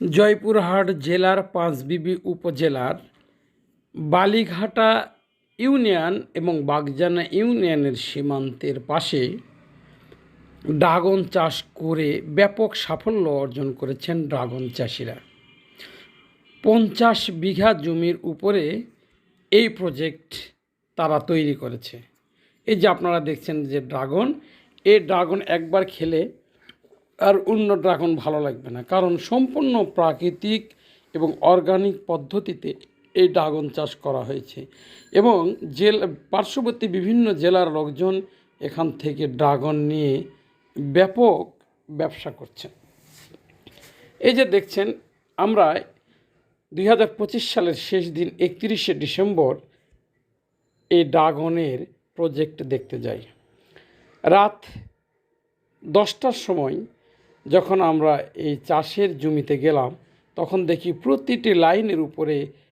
জয়পুরহাট জেলার পাঁচবিবি উপজেলার বালিঘাটা ইউনিয়ন এবং বাগজানা ইউনিয়নের সীমান্তের পাশে ড্রাগন চাষ করে ব্যাপক সাফল্য অর্জন করেছেন ড্রাগন চাষিরা। 50 বিঘা জমির উপরে এই প্রজেক্ট তারা তৈরি করেছে। এই যে আপনারা দেখছেন যে এই ড্রাগন একবার খেলে আর অন্য ড্রাগন ভালো লাগবে না, কারণ সম্পূর্ণ প্রাকৃতিক এবং অর্গানিক পদ্ধতিতে এই ড্রাগন চাষ করা হয়েছে এবং পার্শ্ববর্তী বিভিন্ন জেলার লোকজন এখান থেকে ড্রাগন নিয়ে ব্যাপক ব্যবসা করছেন। এই যে দেখছেন, আমরা 2025 সালের শেষ দিন 31শে ডিসেম্বর এই ড্রাগনের প্রজেক্ট দেখতে যাই। রাত 10টার সময় যখন আমরা এই চাষের জমিতে গেলাম, তখন দেখি প্রতিটি লাইনের উপরে